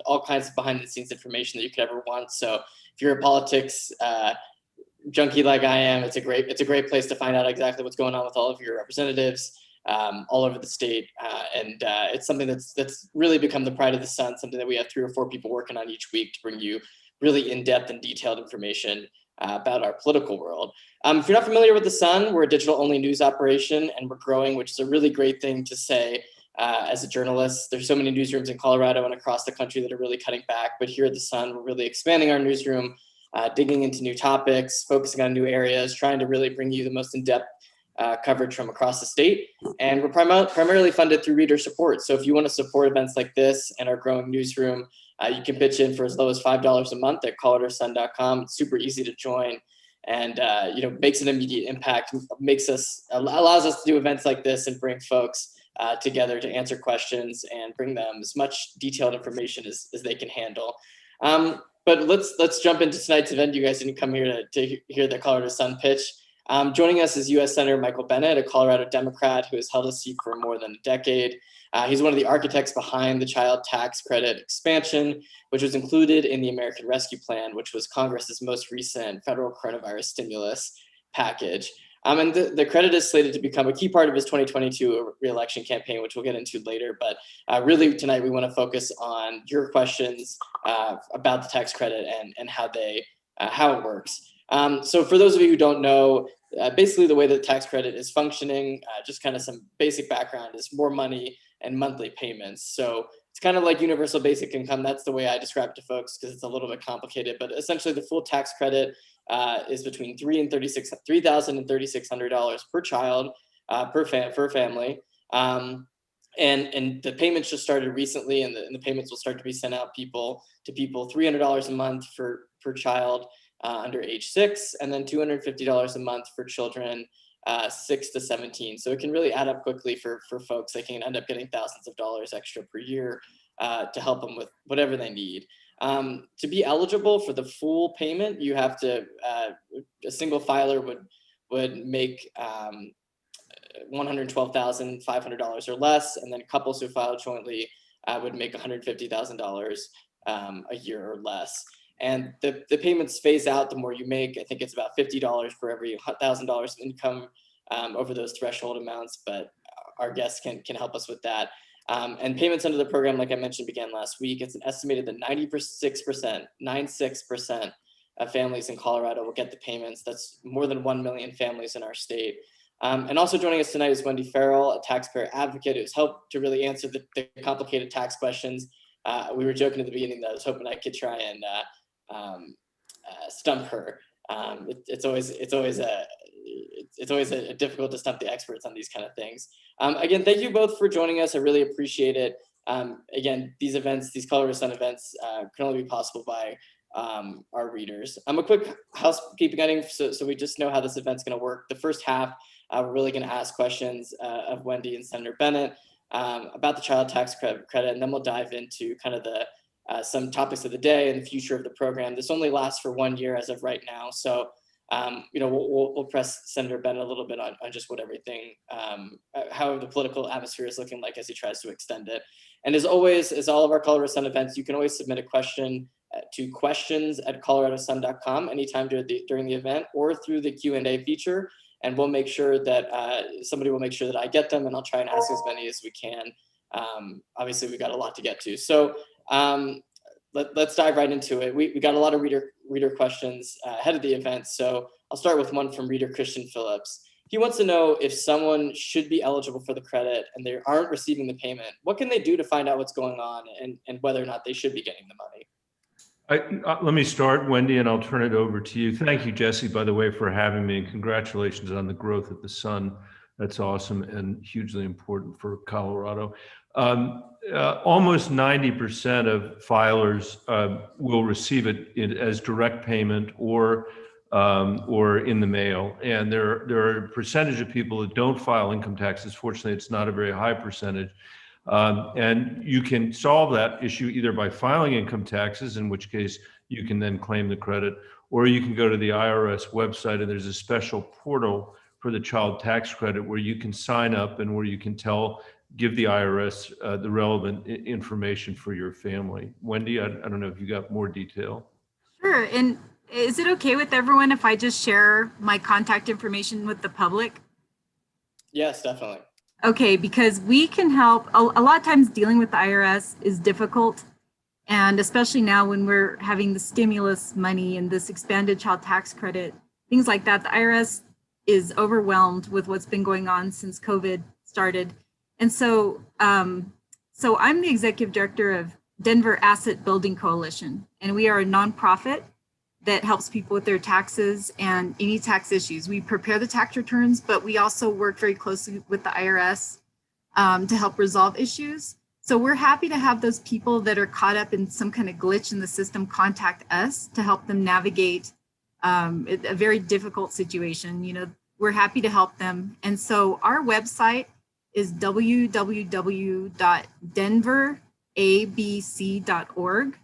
all kinds of behind the scenes information that you could ever want. So if you're a politics junkie like I am, it's a great place to find out exactly what's going on with all of your representatives all over the state. And it's something that's really become the pride of the Sun, something that we have 3 or 4 people working on each week to bring you really in-depth and detailed information about our political world. If you're not familiar with the Sun, we're a digital-only news operation, and we're growing, which is a really great thing to say as a journalist. There's so many newsrooms in Colorado and across the country that are really cutting back, but here at the Sun, we're really expanding our newsroom, digging into new topics, focusing on new areas, trying to really bring you the most in-depth coverage from across the state. And we're primarily funded through reader support. So if you want to support events like this and our growing newsroom, you can pitch in for as low as $5 a month at coloradosun.com. It's super easy to join, and makes an immediate impact, allows us to do events like this and bring folks together to answer questions and bring them as much detailed information as they can handle. But let's jump into tonight's event. You guys didn't come here to hear the Colorado Sun pitch. Joining us is U.S. Senator Michael Bennet, a Colorado Democrat who has held a seat for more than a decade. He's one of the architects behind the child tax credit expansion, which was included in the American Rescue Plan, which was Congress's most recent federal coronavirus stimulus package. And the credit is slated to become a key part of his 2022 re-election campaign, which we'll get into later. But really tonight, we want to focus on your questions about the tax credit and how it works. So for those of you who don't know, basically the way that the tax credit is functioning, just kind of some basic background, is more money and monthly payments. So it's kind of like universal basic income. That's the way I describe it to folks because it's a little bit complicated, but essentially the full tax credit is between $3,000 and $3,600 per child per family. And the payments just started recently, and the payments will start to be sent out to people $300 a month per child under age 6, and then $250 a month for children 6 to 17. So it can really add up quickly for folks. They can end up getting thousands of dollars extra per year to help them with whatever they need. To be eligible for the full payment, you have to, a single filer would make $112,500 or less, and then couples who file jointly would make $150,000 a year or less. And the payments phase out the more you make. I think it's about $50 for every $1,000 of income over those threshold amounts, but our guests can help us with that. And payments under the program, like I mentioned, began last week. It's an estimated that 96% of families in Colorado will get the payments. That's more than 1 million families in our state. And also joining us tonight is Wendy Farrell, a taxpayer advocate who's helped to really answer the complicated tax questions. We were joking at the beginning that I was hoping I could try and stump her. It's always difficult to stump the experts on these kind of things. Again, thank you both for joining us. I really appreciate it. Again, these Colorado Sun events can only be possible by our readers. A quick housekeeping item, so we just know how this event's going to work. The first half, we're really going to ask questions of Wendy and Senator Bennett about the child tax credit, and then we'll dive into kind of some topics of the day and the future of the program. This only lasts for 1 year as of right now, so we'll press Senator Bennett a little bit on just how the political atmosphere is looking like as he tries to extend it. And as always, as all of our Colorado Sun events, you can always submit a question to questions@coloradosun.com anytime during the event or through the Q&A feature, and we'll make sure that somebody will make sure that I get them, and I'll try and ask as many as we can. Obviously, we got a lot to get to, so let's dive right into it. We got a lot of reader questions ahead of the event, so I'll start with one from reader Christian Phillips. He wants to know if someone should be eligible for the credit and they aren't receiving the payment, what can they do to find out what's going on and whether or not they should be getting the money? Let me start, Wendy, and I'll turn it over to you. Thank you, Jesse, by the way, for having me, and congratulations on the growth at the Sun. That's awesome and hugely important for Colorado. Almost 90% of filers will receive it as direct payment or in the mail. And there are a percentage of people that don't file income taxes. Fortunately, it's not a very high percentage. And you can solve that issue either by filing income taxes, in which case you can then claim the credit, or you can go to the IRS website and there's a special portal for the child tax credit where you can sign up and where you can tell give the IRS the relevant information for your family. Wendy, I don't know if you got more detail. Sure. And is it okay with everyone if I just share my contact information with the public? Yes, definitely. Okay, because we can help. A lot of times dealing with the IRS is difficult. And especially now when we're having the stimulus money and this expanded child tax credit, things like that, the IRS is overwhelmed with what's been going on since COVID started. And so, so I'm the executive director of Denver Asset Building Coalition, and we are a nonprofit that helps people with their taxes and any tax issues. We prepare the tax returns, but we also work very closely with the IRS to help resolve issues. So we're happy to have those people that are caught up in some kind of glitch in the system contact us to help them navigate a very difficult situation. You know, we're happy to help them. And so our website is www.denverabc.org.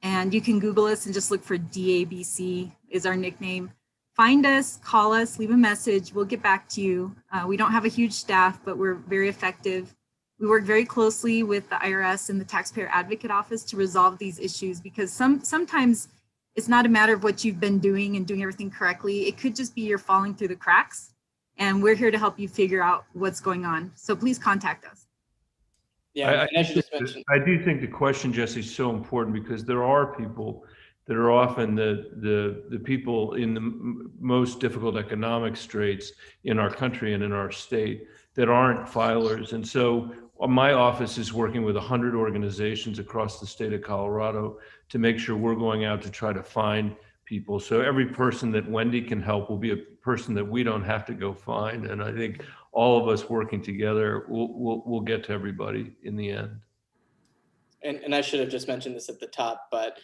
And you can Google us and just look for DABC is our nickname. Find us, call us, leave a message. We'll get back to you. We don't have a huge staff, but we're very effective. We work very closely with the IRS and the Taxpayer Advocate Office to resolve these issues, because sometimes it's not a matter of what you've been doing and doing everything correctly. It could just be you're falling through the cracks, and we're here to help you figure out what's going on. So please contact us. Yeah, I do think the question, Jesse, is so important, because there are people that are often the people in the most difficult economic straits in our country and in our state that aren't filers. And so my office is working with 100 organizations across the state of Colorado to make sure we're going out to try to find people. So every person that Wendy can help will be a person that we don't have to go find. And I think all of us working together will get to everybody in the end. And I should have just mentioned this at the top, but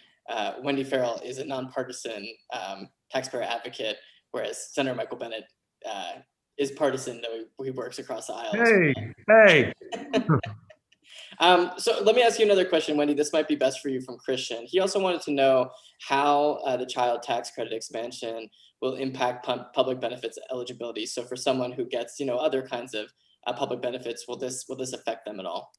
Wendy Farrell is a nonpartisan taxpayer advocate, whereas Senator Michael Bennett is partisan, though he works across the aisle. Hey. So let me ask you another question, Wendy. This might be best for you from Christian. He also wanted to know how the child tax credit expansion will impact public benefits eligibility. So for someone who gets, other kinds of public benefits, will this affect them at all?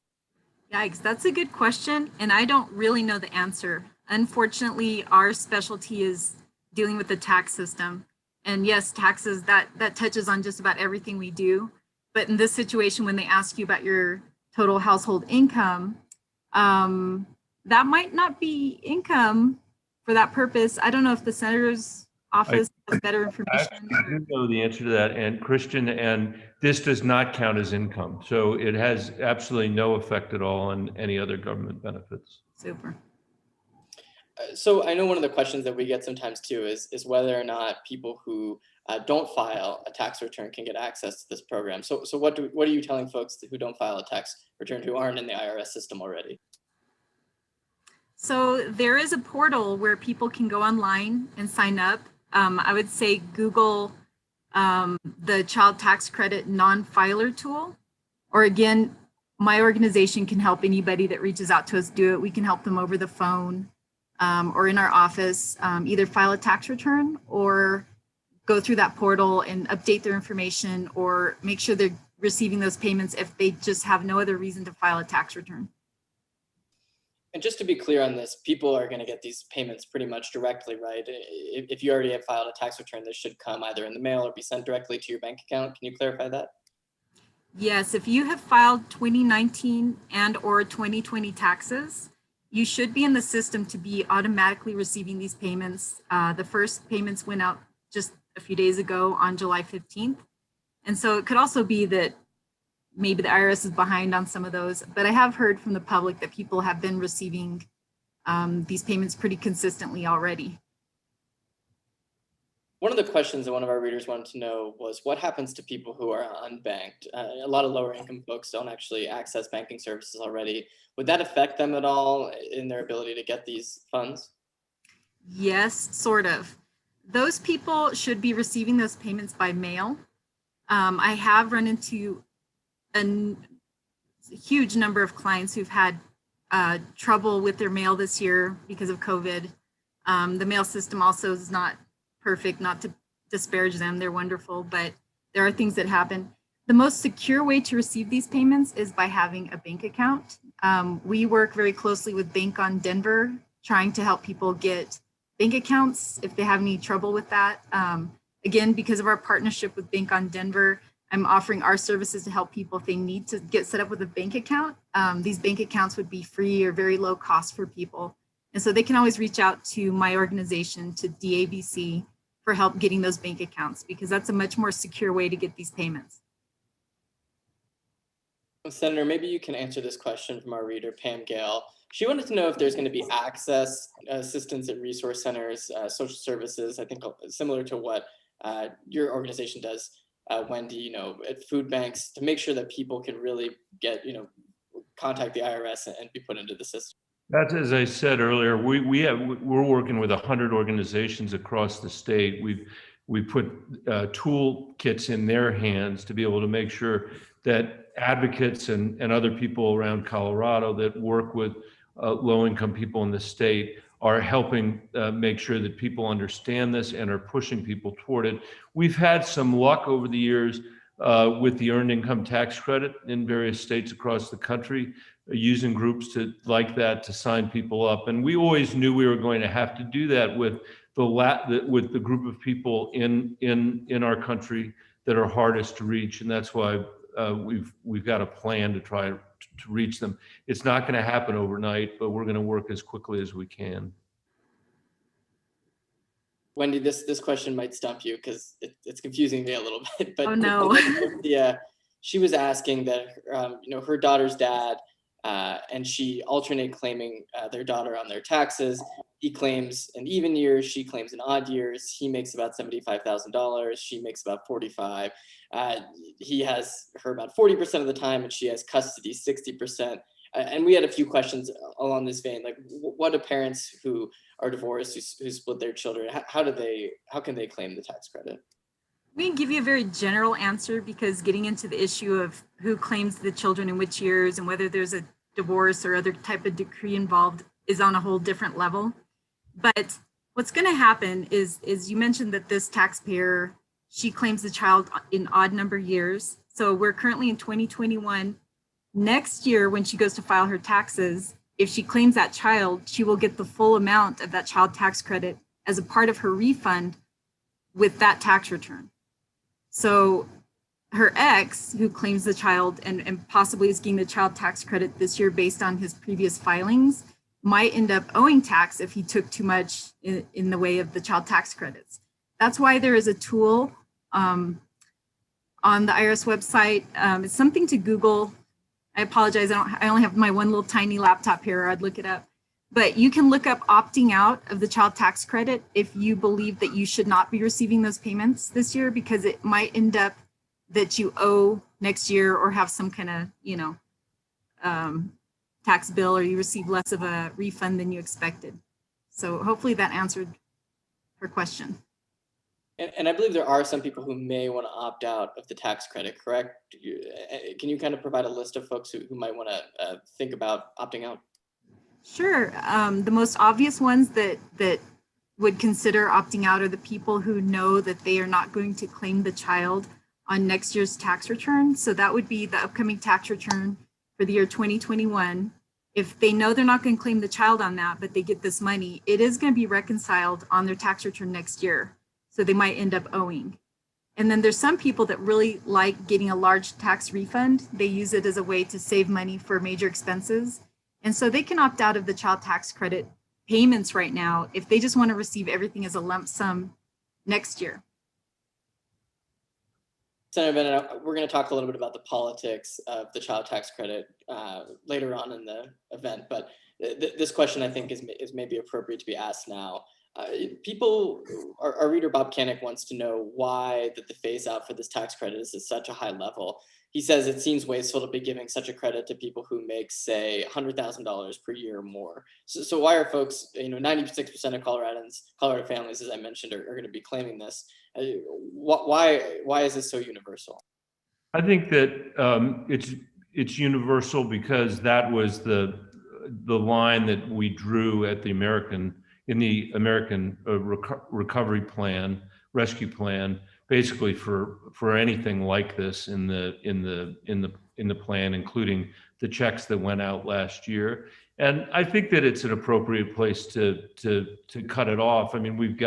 Yikes, that's a good question, and I don't really know the answer. Unfortunately, our specialty is dealing with the tax system. And yes, taxes, that touches on just about everything we do. But in this situation, when they ask you about your total household income, that might not be income for that purpose. I don't know if the senator's office has better information. I do know the answer to that, and Christian, and this does not count as income. So it has absolutely no effect at all on any other government benefits. Super. So I know one of the questions that we get sometimes too is whether or not people who don't file a tax return can get access to this program. So what are you telling folks who don't file a tax return, who aren't in the IRS system already? So there is a portal where people can go online and sign up. I would say Google the child tax credit non-filer tool, or again, my organization can help anybody that reaches out to us do it. We can help them over the phone. Or in our office, either file a tax return or go through that portal and update their information, or make sure they're receiving those payments if they just have no other reason to file a tax return. And just to be clear on this, people are going to get these payments pretty much directly, right? If you already have filed a tax return, this should come either in the mail or be sent directly to your bank account. Can you clarify that? Yes, if you have filed 2019 and or 2020 taxes, you should be in the system to be automatically receiving these payments. The first payments went out just a few days ago on July 15th. And so it could also be that maybe the IRS is behind on some of those, but I have heard from the public that people have been receiving these payments pretty consistently already. One of the questions that one of our readers wanted to know was what happens to people who are unbanked? A lot of lower income folks don't actually access banking services already. Would that affect them at all in their ability to get these funds? Yes, sort of. Those people should be receiving those payments by mail. I have run into a huge number of clients who've had trouble with their mail this year because of COVID. The mail system also is not perfect, not to disparage them, they're wonderful, but there are things that happen. The most secure way to receive these payments is by having a bank account. We work very closely with Bank on Denver, trying to help people get bank accounts if they have any trouble with that. Again, because of our partnership with Bank on Denver, I'm offering our services to help people if they need to get set up with a bank account. These bank accounts would be free or very low cost for people. And so they can always reach out to my organization, to DABC, for help getting those bank accounts, because that's a much more secure way to get these payments. Senator, maybe you can answer this question from our reader, Pam Gale. She wanted to know if there's going to be access, assistance at resource centers, social services, I think similar to what your organization does, Wendy, at food banks, to make sure that people can really get, contact the IRS and be put into the system. That's, as I said earlier, we're working with 100 organizations across the state. We put toolkits in their hands to be able to make sure that advocates and other people around Colorado that work with low-income people in the state are helping make sure that people understand this and are pushing people toward it. We've had some luck over the years with the earned income tax credit in various states across the country, using groups like that to sign people up. And we always knew we were going to have to do that with the group of people in our country that are hardest to reach, and that's why we've got a plan to try to reach them. It's not going to happen overnight, but we're going to work as quickly as we can. Wendy, this question might stump you because it's confusing me a little bit. But oh no! She was asking that her daughter's dad and she alternate claiming their daughter on their taxes. He claims in even years, she claims in odd years. He makes about $75,000. She makes about $45,000. He has her about 40% of the time, and she has custody 60%. And we had a few questions along this vein, like what do parents who are divorced, who split their children, how can they claim the tax credit? We can give you a very general answer, because getting into the issue of who claims the children in which years and whether there's a divorce or other type of decree involved is on a whole different level. But what's going to happen is you mentioned that this taxpayer, she claims the child in odd number years. So we're currently in 2021. Next year, when she goes to file her taxes, if she claims that child, she will get the full amount of that child tax credit as a part of her refund with that tax return. So her ex, who claims the child and possibly is getting the child tax credit this year based on his previous filings, might end up owing tax if he took too much in the way of the child tax credits. That's why there is a tool on the IRS website. It's something to Google. I apologize, I only have my one little tiny laptop here, or I'd look it up. But you can look up opting out of the child tax credit if you believe that you should not be receiving those payments this year, because it might end up that you owe next year or have some kind of, tax bill, or you receive less of a refund than you expected. So hopefully that answered her question. And I believe there are some people who may want to opt out of the tax credit, correct? Can you kind of provide a list of folks who might want to think about opting out? Sure. The most obvious ones that would consider opting out are the people who know that they are not going to claim the child on next year's tax return. So that would be the upcoming tax return for the year 2021. If they know they're not going to claim the child on that, but they get this money, it is going to be reconciled on their tax return next year. So they might end up owing. And then there's some people that really like getting a large tax refund. They use it as a way to save money for major expenses. And so they can opt out of the child tax credit payments right now if they just want to receive everything as a lump sum next year. Senator Bennett, we're going to talk a little bit about the politics of the child tax credit later on in the event, but this question I think is maybe appropriate to be asked now. Our reader Bob Canick wants to know why that the phase out for this tax credit is at such a high level. He says it seems wasteful to be giving such a credit to people who make, say, $100,000 per year or more. So why are folks, 96% of Colorado families, as I mentioned, are going to be claiming this? Why is this so universal? I think that it's universal because that was the line that we drew at the American Recovery Plan, Rescue Plan, basically for anything like this in the plan, including the checks that went out last year. And I think that it's an appropriate place to cut it off. I mean,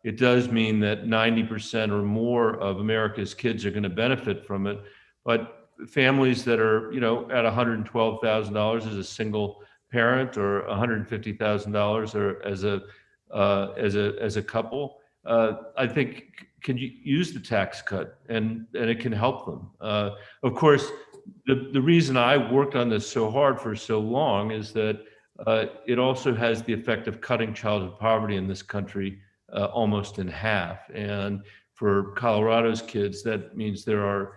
it does mean that 90% or more of America's kids are going to benefit from it, but families that are, at $112,000 as a single parent, or $150,000 or as a couple, I think can use the tax cut, and it can help them. Of course, the reason I worked on this so hard for so long is that it also has the effect of cutting childhood poverty in this country almost in half. And for Colorado's kids, that means there are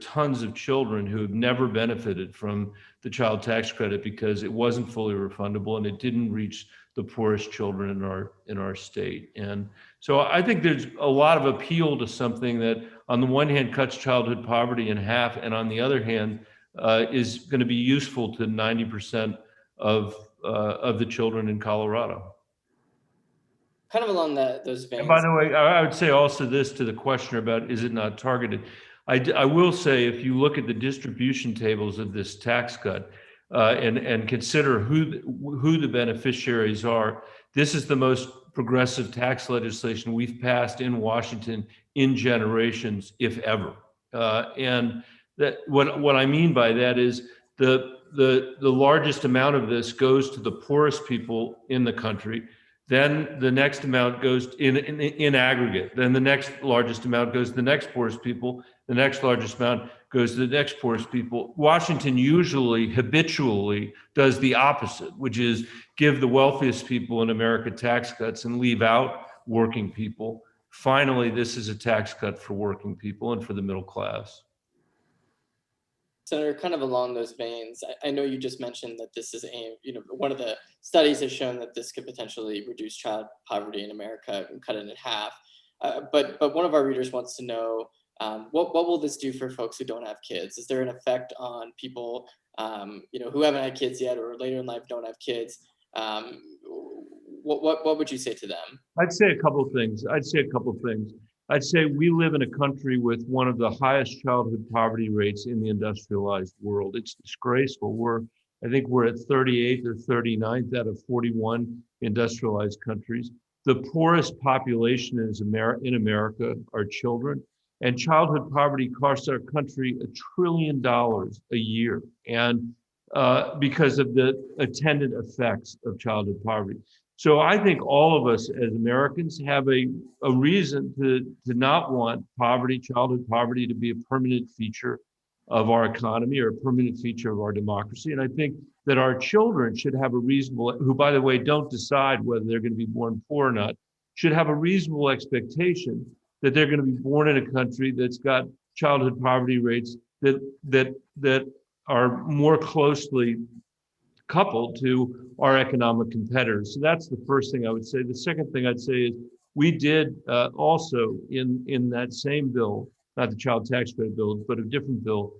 tons of children who have never benefited from the child tax credit because it wasn't fully refundable and it didn't reach the poorest children in our state. And so I think there's a lot of appeal to something that on the one hand cuts childhood poverty in half, and on the other hand is going to be useful to 90% of the children in Colorado. Kind of along those veins. And by the way, I would say also this to the question about is it not targeted. I will say, if you look at the distribution tables of this tax cut and consider who the beneficiaries are, this is the most progressive tax legislation we've passed in Washington in generations, if ever. And that what I mean by that is the largest amount of this goes to the poorest people in the country. Then the next amount goes in aggregate. Then the next largest amount goes to the next poorest people. The next largest amount goes to the next poorest people. Washington usually, habitually, does the opposite, which is give the wealthiest people in America tax cuts and leave out working people. Finally, this is a tax cut for working people and for the middle class. Senator, kind of along those veins, I know you just mentioned that this is one of the studies has shown that this could potentially reduce child poverty in America and cut it in half. But one of our readers wants to know, what will this do for folks who don't have kids? Is there an effect on people, who haven't had kids yet or later in life don't have kids? What would you say to them? I'd say a couple of things. I'd say we live in a country with one of the highest childhood poverty rates in the industrialized world. It's disgraceful. I think we're at 38th or 39th out of 41 industrialized countries. The poorest population in America are children, and childhood poverty costs our country $1 trillion a year, and because of the attendant effects of childhood poverty. So I think all of us as Americans have a reason to not want childhood poverty to be a permanent feature of our economy or a permanent feature of our democracy. And I think that our children should have who, by the way, don't decide whether they're going to be born poor or not, should have a reasonable expectation that they're going to be born in a country that's got childhood poverty rates that are more closely coupled to our economic competitors. So that's the first thing I would say. The second thing I'd say is we did also in that same bill, not the child tax credit bill, but a different bill,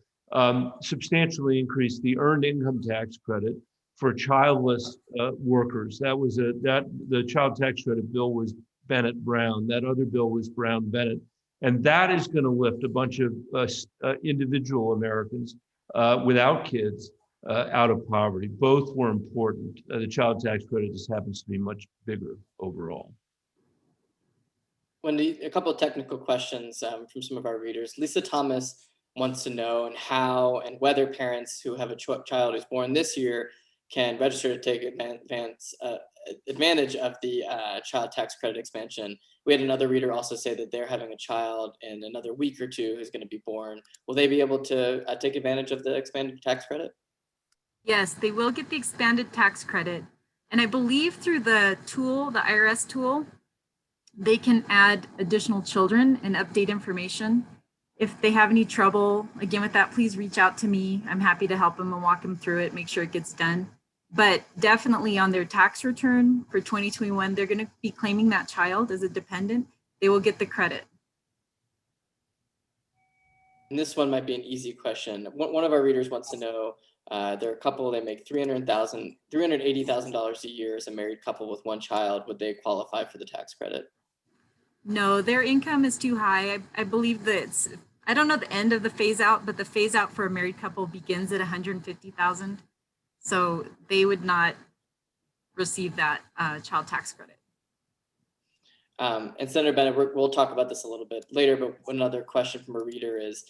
substantially increase the earned income tax credit for childless workers. The child tax credit bill was Bennett Brown. That other bill was Brown Bennett. And that is going to lift a bunch of individual Americans without kids out of poverty. Both were important. The child tax credit just happens to be much bigger overall. Wendy, a couple of technical questions from some of our readers. Lisa Thomas wants to know how and whether parents who have a child who's born this year can register to take advantage of the child tax credit expansion. We had another reader also say that they're having a child in another week or two who's going to be born. Will they be able to take advantage of the expanded tax credit? Yes, they will get the expanded tax credit. And I believe through the tool, the IRS tool, they can add additional children and update information. If they have any trouble, again, with that, please reach out to me. I'm happy to help them and walk them through it, make sure it gets done. But definitely on their tax return for 2021, they're going to be claiming that child as a dependent. They will get the credit. And this one might be an easy question. One of our readers wants to know, they're a couple, they make $380,000 a year as a married couple with one child. Would they qualify for the tax credit? No, their income is too high. I believe that I don't know the end of the phase out, but the phase out for a married couple begins at 150,000. So they would not receive that child tax credit. And Senator Bennett, we'll talk about this a little bit later, but another question from a reader is,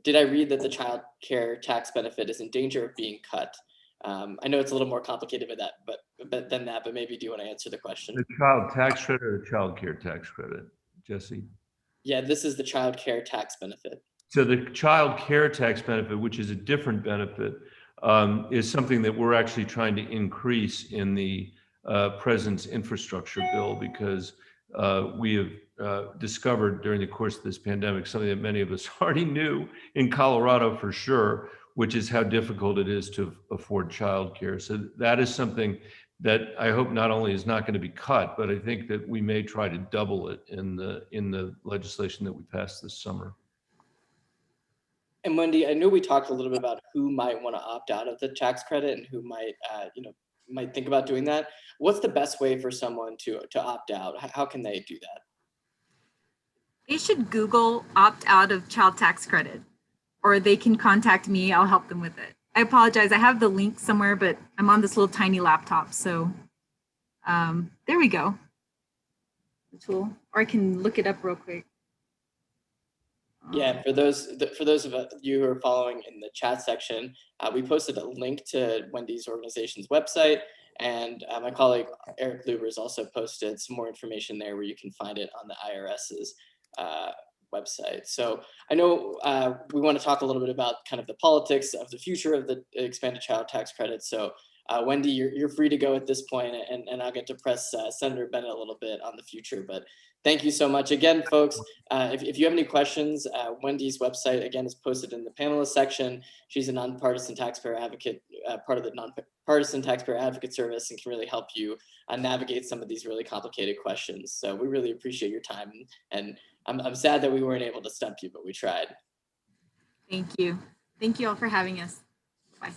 did I read that the child care tax benefit is in danger of being cut? I know it's a little more complicated than that, but maybe do you want to answer the question? The child tax credit or child care tax credit, Jesse? Yeah, this is the child care tax benefit. So the child care tax benefit, which is a different benefit, is something that we're actually trying to increase in the president's infrastructure bill, because we have discovered during the course of this pandemic something that many of us already knew in Colorado for sure, which is how difficult it is to afford childcare. So that is something that I hope not only is not going to be cut, but I think that we may try to double it in the legislation that we passed this summer. And Wendy, I know we talked a little bit about who might want to opt out of the tax credit and who might, might think about doing that. What's the best way for someone to opt out? How can they do that? They should Google opt out of child tax credit, or they can contact me. I'll help them with it. I apologize. I have the link somewhere, but I'm on this little tiny laptop. So there we go. The tool, or I can look it up real quick. Yeah, for those of you who are following in the chat section, we posted a link to Wendy's organization's website, and my colleague Eric Luber has also posted some more information there where you can find it on the IRS's website. So I know we want to talk a little bit about kind of the politics of the future of the expanded child tax credit. So Wendy, you're free to go at this point, and I'll get to press Senator Bennett a little bit on the future. But thank you so much again, folks. If you have any questions, Wendy's website again is posted in the panelist section. She's a nonpartisan taxpayer advocate, part of the nonpartisan Taxpayer Advocate Service, and can really help you navigate some of these really complicated questions. So we really appreciate your time, and I'm sad that we weren't able to stump you, but we tried. Thank you. Thank you all for having us. Bye.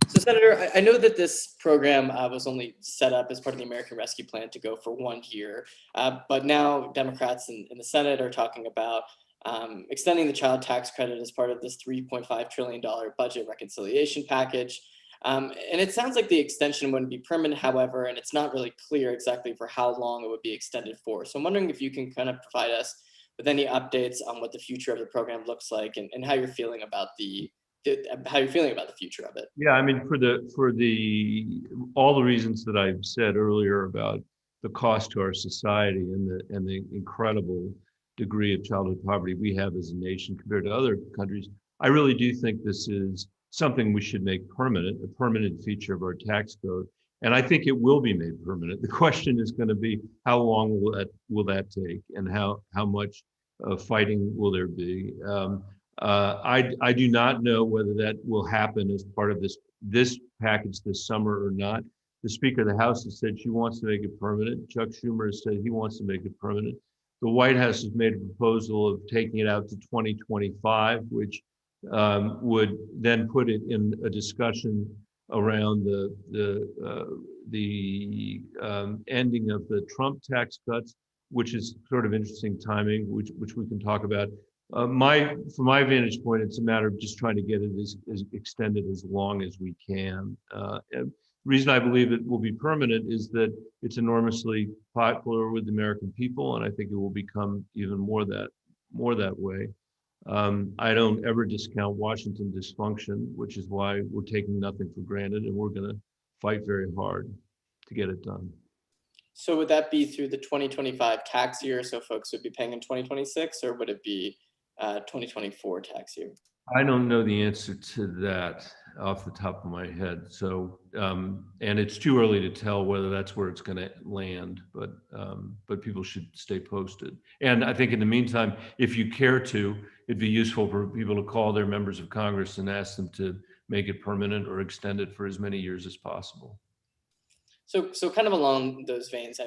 So Senator, I know that this program was only set up as part of the American Rescue Plan to go for 1 year, but now Democrats in the Senate are talking about extending the child tax credit as part of this $3.5 trillion budget reconciliation package. And it sounds like the extension wouldn't be permanent, however, and it's not really clear exactly for how long it would be extended for. So I'm wondering if you can kind of provide us with any updates on what the future of the program looks like, and how you're feeling about the future of it. Yeah, I mean, for all the reasons that I've said earlier about the cost to our society and the incredible degree of childhood poverty we have as a nation compared to other countries, I really do think this is something we should make permanent, a permanent feature of our tax code. And I think it will be made permanent. The question is going to be, how long will that take, and how much fighting will there be? I do not know whether that will happen as part of this package this summer or not. The Speaker of the House has said she wants to make it permanent. Chuck Schumer has said he wants to make it permanent. The White House has made a proposal of taking it out to 2025, which would then put it in a discussion around the ending of the Trump tax cuts, which is sort of interesting timing, which we can talk about. From my vantage point, it's a matter of just trying to get it as extended as long as we can. And the reason I believe it will be permanent is that it's enormously popular with the American people, and I think it will become even more that way. I don't ever discount Washington dysfunction, which is why we're taking nothing for granted, and we're going to fight very hard to get it done. So would that be through the 2025 tax year, so folks would be paying in 2026, or would it be 2024 tax year? I don't know the answer to that off the top of my head. So, and it's too early to tell whether that's where it's going to land, but people should stay posted. And I think in the meantime, if you care to, it'd be useful for people to call their members of Congress and ask them to make it permanent or extend it for as many years as possible. So kind of along those veins,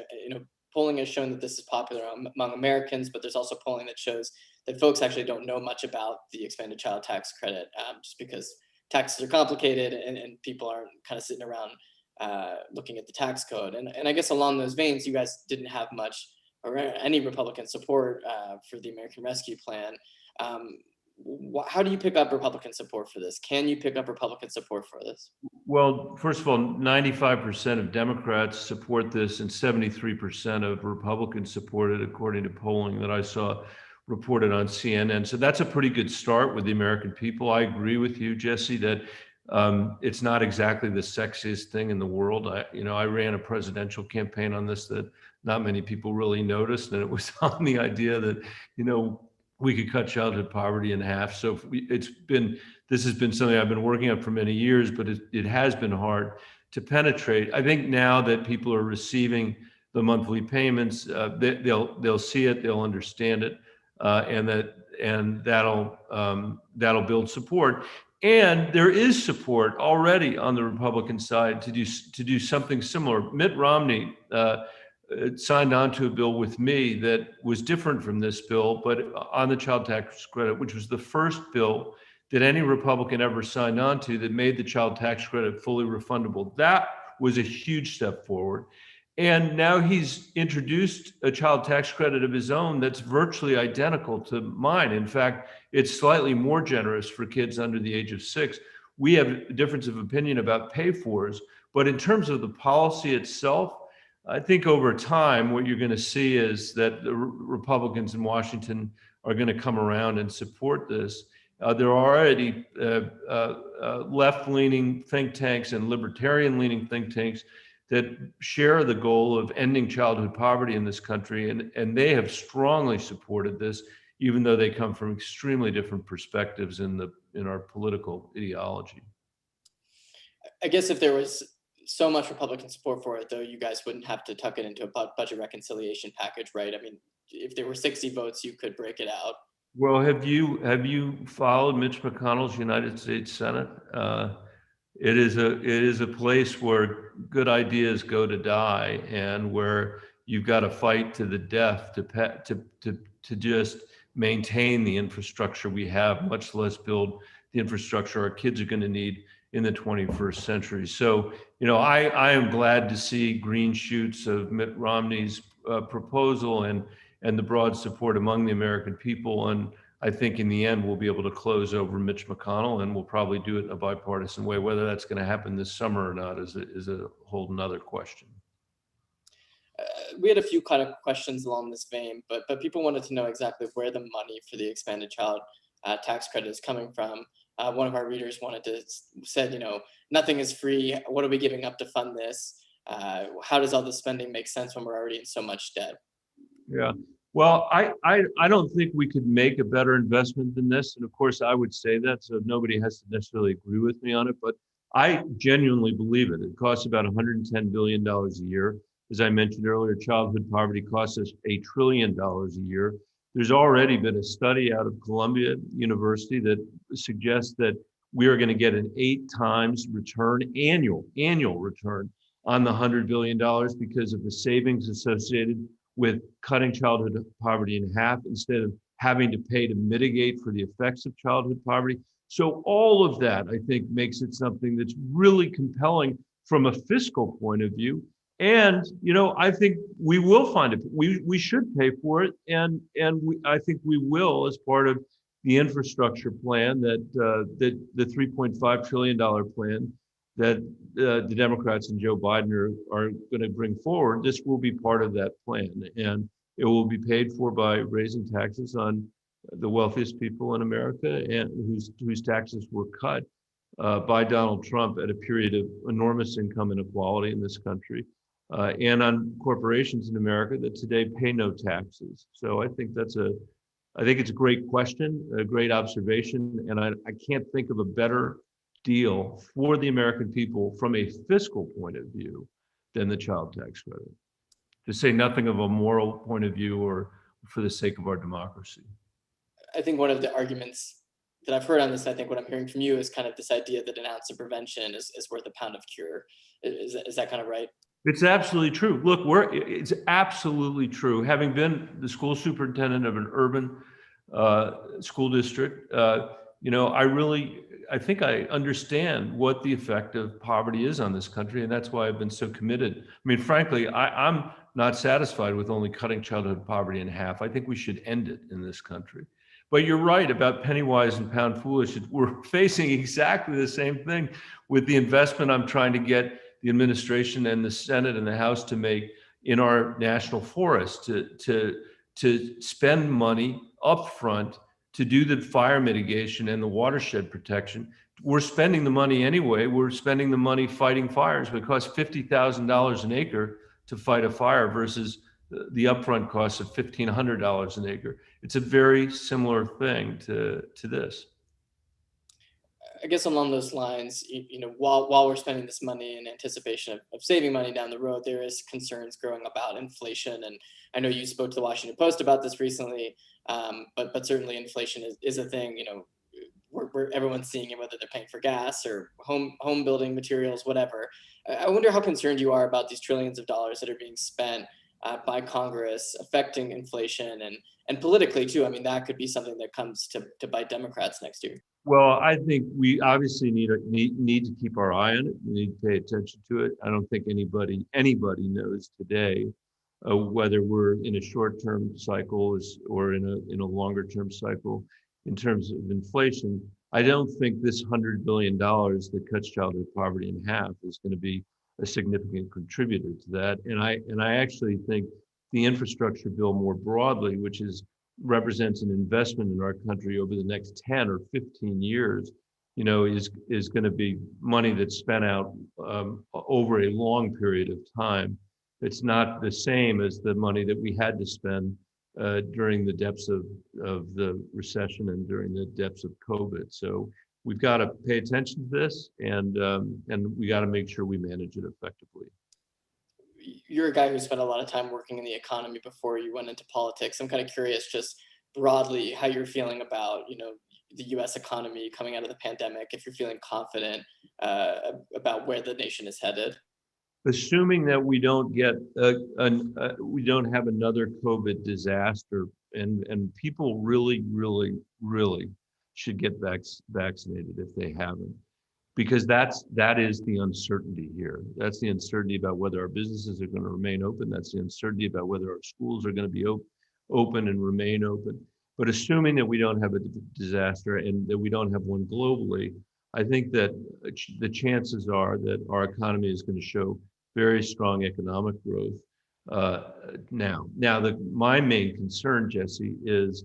polling has shown that this is popular among Americans, but there's also polling that shows that folks actually don't know much about the expanded child tax credit, just because taxes are complicated and people aren't kind of sitting around looking at the tax code. And I guess along those veins, you guys didn't have much or any Republican support for the American Rescue Plan. How do you pick up Republican support for this? Can you pick up Republican support for this? Well, first of all, 95% of Democrats support this and 73% of Republicans support it, according to polling that I saw reported on CNN. So that's a pretty good start with the American people. I agree with you, Jesse, that it's not exactly the sexiest thing in the world. I ran a presidential campaign on this that not many people really noticed, and it was on the idea that, we could cut childhood poverty in half. So this has been something I've been working on for many years, but it has been hard to penetrate. I think now that people are receiving the monthly payments, they'll see it, they'll understand it, and that'll build support. And there is support already on the Republican side to do something similar. Mitt Romney signed on to a bill with me that was different from this bill, but on the child tax credit, which was the first bill that any Republican ever signed on to that made the child tax credit fully refundable. That was a huge step forward. And now he's introduced a child tax credit of his own that's virtually identical to mine. In fact, it's slightly more generous for kids under the age of 6. We have a difference of opinion about pay-fors, but in terms of the policy itself, I think over time, what you're going to see is that the Republicans in Washington are going to come around and support this. There are already left-leaning think tanks and libertarian-leaning think tanks that share the goal of ending childhood poverty in this country, and they have strongly supported this, even though they come from extremely different perspectives in our political ideology. I guess if there was so much Republican support for it, though, you guys wouldn't have to tuck it into a budget reconciliation package, right? I mean, if there were 60 votes, you could break it out. Well, have you followed Mitch McConnell's United States Senate? It is a place where good ideas go to die, and where you've got to fight to the death to just maintain the infrastructure we have, much less build the infrastructure our kids are going to need in the 21st century. So, I am glad to see green shoots of Mitt Romney's proposal and the broad support among the American people. And I think in the end, we'll be able to close over Mitch McConnell, and we'll probably do it in a bipartisan way. Whether that's going to happen this summer or not is a whole nother question. We had a few kind of questions along this vein, but people wanted to know exactly where the money for the expanded child tax credit is coming from. One of our readers said, nothing is free. What are we giving up to fund this? How does all this spending make sense when we're already in so much debt? Yeah. Well, I don't think we could make a better investment than this. And of course, I would say that, so nobody has to necessarily agree with me on it, but I genuinely believe it. It costs about $110 billion a year. As I mentioned earlier, childhood poverty costs us $1 trillion a year. There's already been a study out of Columbia University that suggests that we are going to get an 8 times return, annual return on the $100 billion because of the savings associated with cutting childhood poverty in half instead of having to pay to mitigate for the effects of childhood poverty. So all of that, I think, makes it something that's really compelling from a fiscal point of view. And, I think we will find it. We should pay for it. And I think we will, as part of the infrastructure plan that the $3.5 trillion plan that the Democrats and Joe Biden are going to bring forward. This will be part of that plan, and it will be paid for by raising taxes on the wealthiest people in America, and whose taxes were cut by Donald Trump at a period of enormous income inequality in this country, and on corporations in America that today pay no taxes. So I think it's a great question, a great observation, and I can't think of a better deal for the American people from a fiscal point of view than the child tax credit, to say nothing of a moral point of view or for the sake of our democracy. I think one of the arguments that I've heard on this, I think what I'm hearing from you is kind of this idea that an ounce of prevention is worth a pound of cure. Is that kind of right? It's absolutely true. Look, it's absolutely true. Having been the school superintendent of an urban school district, I think I understand what the effect of poverty is on this country, and that's why I've been so committed. I mean, frankly, I'm not satisfied with only cutting childhood poverty in half. I think we should end it in this country. But you're right about penny wise and pound foolish. We're facing exactly the same thing with the investment I'm trying to get the administration and the Senate and the House to make in our national forests, to spend money upfront to do the fire mitigation and the watershed protection. We're spending the money anyway. We're spending the money fighting fires. It costs $50,000 an acre to fight a fire versus the upfront cost of $1,500 an acre. It's a very similar thing to this. I guess along those lines, while we're spending this money in anticipation of saving money down the road, there is concerns growing about inflation. And I know you spoke to the Washington Post about this recently, but certainly inflation is a thing. Where everyone's seeing it, whether they're paying for gas or home building materials, whatever. I wonder how concerned you are about these trillions of dollars that are being spent by Congress affecting inflation and politically too. I mean, that could be something that comes to bite Democrats next year. Well, I think we obviously need to keep our eye on it. We need to pay attention to it. I don't think anybody knows today whether we're in a short-term cycle or in a longer-term cycle in terms of inflation. I don't think this $100 billion that cuts childhood poverty in half is going to be a significant contributor to that. And I actually think the infrastructure bill more broadly, which represents an investment in our country over the next 10 or 15 years, is going to be money that's spent out over a long period of time. It's not the same as the money that we had to spend during the depths of the recession and during the depths of COVID. So we've got to pay attention to this, and we got to make sure we manage it effectively. You're a guy who spent a lot of time working in the economy before you went into politics. I'm kind of curious, just broadly, how you're feeling about the U.S. economy coming out of the pandemic. If you're feeling confident about where the nation is headed. Assuming that we don't get we don't have another COVID disaster, and people really should get vaccinated if they haven't, because that is the uncertainty here. That's the uncertainty about whether our businesses are going to remain open. That's the uncertainty about whether our schools are going to be open and remain open. But assuming that we don't have a disaster and that we don't have one globally, I think that the chances are that our economy is going to show very strong economic growth. Now, my main concern, Jesse, is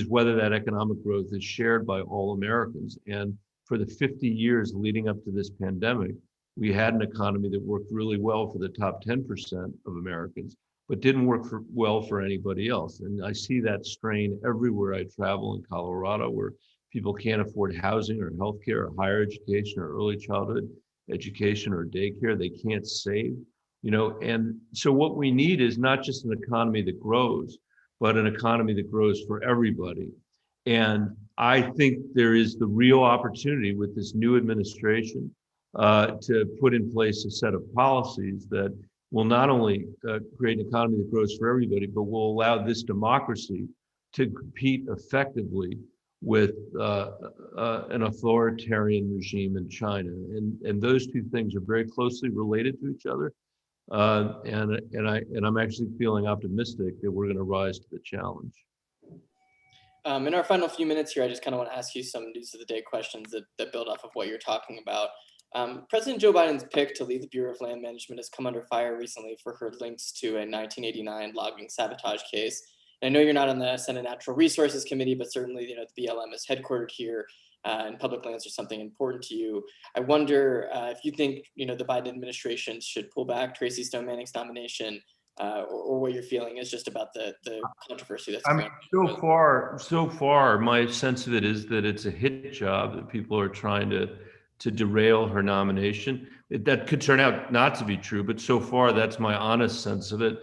whether that economic growth is shared by all Americans. And for the 50 years leading up to this pandemic, we had an economy that worked really well for the top 10% of Americans, but didn't work well for anybody else. And I see that strain everywhere I travel in Colorado, where people can't afford housing or healthcare or higher education or early childhood education or daycare. They can't save, and so what we need is not just an economy that grows, but an economy that grows for everybody. And I think there is the real opportunity with this new administration to put in place a set of policies that will not only create an economy that grows for everybody, but will allow this democracy to compete effectively with an authoritarian regime in China. And those two things are very closely related to each other. And I'm actually feeling optimistic that we're going to rise to the challenge. In our final few minutes here, I just kind of want to ask you some news of the day questions that build off of what you're talking about. President Joe Biden's pick to lead the Bureau of Land Management has come under fire recently for her links to a 1989 logging sabotage case. And I know you're not on the Senate Natural Resources Committee, but certainly, the BLM is headquartered here, and public lands are something important to you. I wonder if you think, the Biden administration should pull back Tracy Stone Manning's nomination, or what you're feeling is just about the controversy that's going on. So far, my sense of it is that it's a hit job, that people are trying to derail her nomination. That could turn out not to be true, but so far, that's my honest sense of it.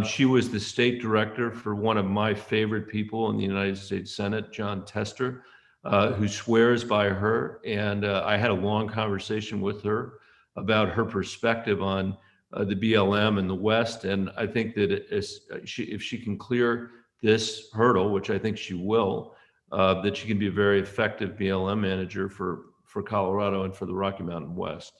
She was the state director for one of my favorite people in the United States Senate, John Tester, who swears by her. And I had a long conversation with her about her perspective on the BLM in the West. And I think that if she can clear this hurdle, which I think she will, that she can be a very effective BLM manager for Colorado and for the Rocky Mountain West.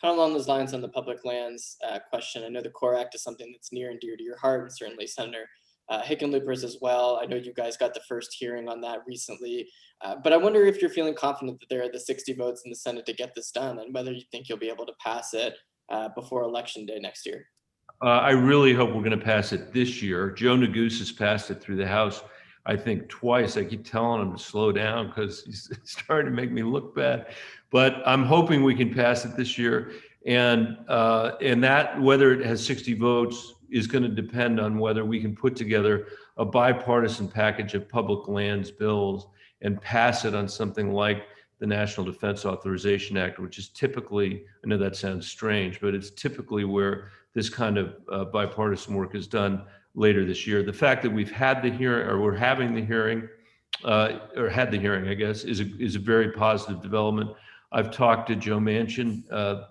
Kind of along those lines on the public lands question, I know the Core Act is something that's near and dear to your heart, and certainly Senator Hickenlooper's as well. I know you guys got the first hearing on that recently, but I wonder if you're feeling confident that there are the 60 votes in the Senate to get this done, and whether you think you'll be able to pass it before Election Day next year. I really hope we're going to pass it this year. Joe Neguse has passed it through the House, I think, twice. I keep telling him to slow down because he's starting to make me look bad. But I'm hoping we can pass it this year. And that, whether it has 60 votes, is going to depend on whether we can put together a bipartisan package of public lands bills and pass it on something like the National Defense Authorization Act, which is typically, I know that sounds strange, but it's typically where this kind of bipartisan work is done later this year. The fact that we've had the hearing, or we're having the hearing, or had the hearing, I guess, is a very positive development. I've talked to Joe Manchin,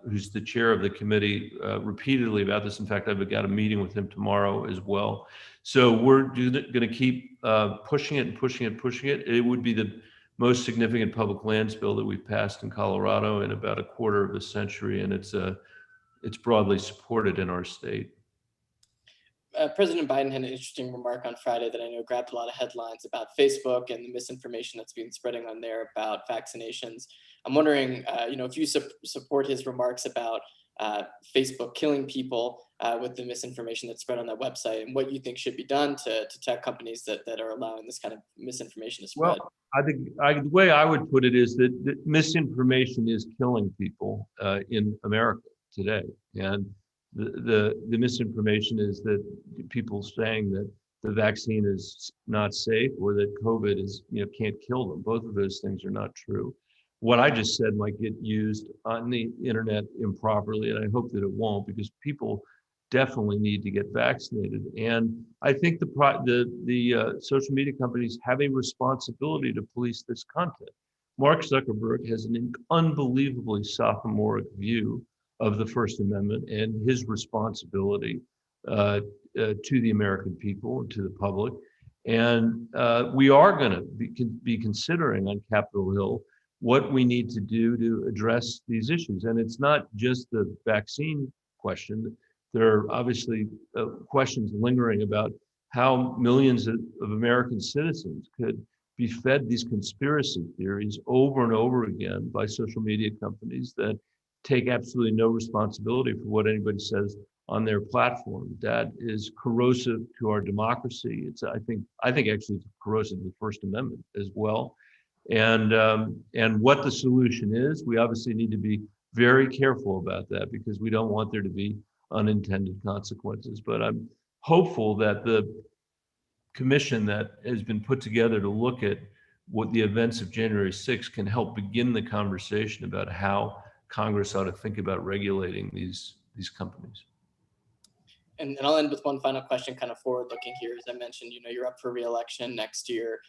who's the chair of the committee, repeatedly about this. In fact, I've got a meeting with him tomorrow as well. So we're going to keep pushing it and pushing it and pushing it. It would be the most significant public lands bill that we've passed in Colorado in about a quarter of a century, and it's broadly supported in our state. President Biden had an interesting remark on Friday that I know grabbed a lot of headlines about Facebook and the misinformation that's been spreading on there about vaccinations. I'm wondering, if you support his remarks about Facebook killing people with the misinformation that's spread on that website, and what you think should be done to tech companies that are allowing this kind of misinformation to spread. Well, I think the way I would put it is that misinformation is killing people in America today, and the misinformation is that people saying that the vaccine is not safe or that COVID is can't kill them. Both of those things are not true. What I just said might get used on the internet improperly, and I hope that it won't, because people definitely need to get vaccinated. And I think the social media companies have a responsibility to police this content. Mark Zuckerberg has an unbelievably sophomoric view of the First Amendment and his responsibility to the American people and to the public. And we are going to be considering on Capitol Hill what we need to do to address these issues. And it's not just the vaccine question. There are obviously questions lingering about how millions of American citizens could be fed these conspiracy theories over and over again by social media companies that take absolutely no responsibility for what anybody says on their platform. That is corrosive to our democracy. I think actually it's corrosive to the First Amendment as well. And what the solution is, we obviously need to be very careful about that, because we don't want there to be unintended consequences. But I'm hopeful that the commission that has been put together to look at what the events of January 6th can help begin the conversation about how Congress ought to think about regulating these companies. And I'll end with one final question, kind of forward-looking here. As I mentioned, you're up for re-election next year.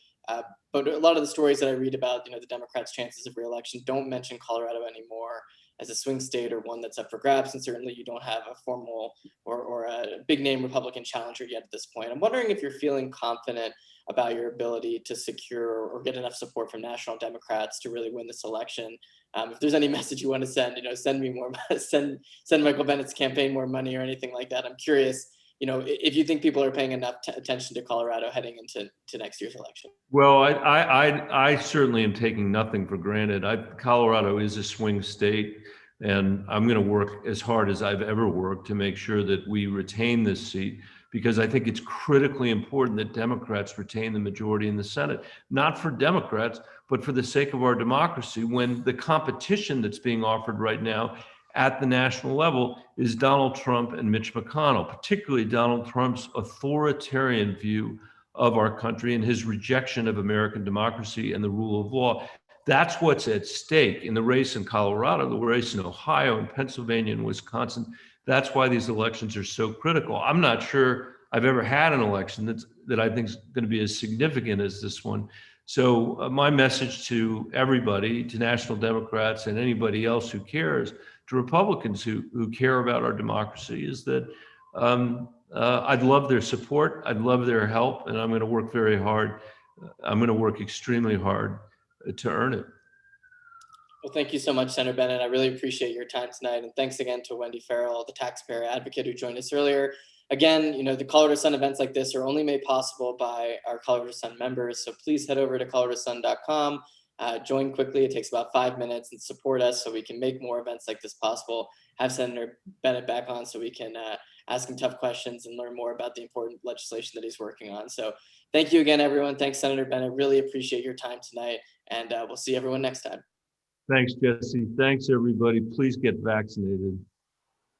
But a lot of the stories that I read about, the Democrats' chances of re-election don't mention Colorado anymore as a swing state or one that's up for grabs. And certainly you don't have a formal or a big name Republican challenger yet at this point. I'm wondering if you're feeling confident about your ability to secure or get enough support from national Democrats to really win this election. If there's any message you want to send, send me more, send Michael Bennett's campaign more money or anything like that. I'm curious, if you think people are paying enough attention to Colorado heading into next year's election. Well, I certainly am taking nothing for granted. Colorado is a swing state, and I'm going to work as hard as I've ever worked to make sure that we retain this seat, because I think it's critically important that Democrats retain the majority in the Senate, not for Democrats, but for the sake of our democracy, when the competition that's being offered right now at the national level is Donald Trump and Mitch McConnell, particularly Donald Trump's authoritarian view of our country and his rejection of American democracy and the rule of law. That's what's at stake in the race in Colorado, the race in Ohio and Pennsylvania and Wisconsin. That's why these elections are so critical. I'm not sure I've ever had an election that I think is going to be as significant as this one. So my message to everybody, to national Democrats and anybody else who cares, to Republicans who care about our democracy, is that I'd love their support. I'd love their help. And I'm going to work very hard. I'm going to work extremely hard to earn it. Well, thank you so much, Senator Bennett. I really appreciate your time tonight. And thanks again to Wendy Farrell, the taxpayer advocate who joined us earlier. Again, the Colorado Sun events like this are only made possible by our Colorado Sun members. So please head over to coloradosun.com, join quickly. It takes about 5 minutes, and support us so we can make more events like this possible. Have Senator Bennett back on so we can ask him tough questions and learn more about the important legislation that he's working on. So thank you again, everyone. Thanks, Senator Bennett. Really appreciate your time tonight. And we'll see everyone next time. Thanks, Jesse. Thanks, everybody. Please get vaccinated.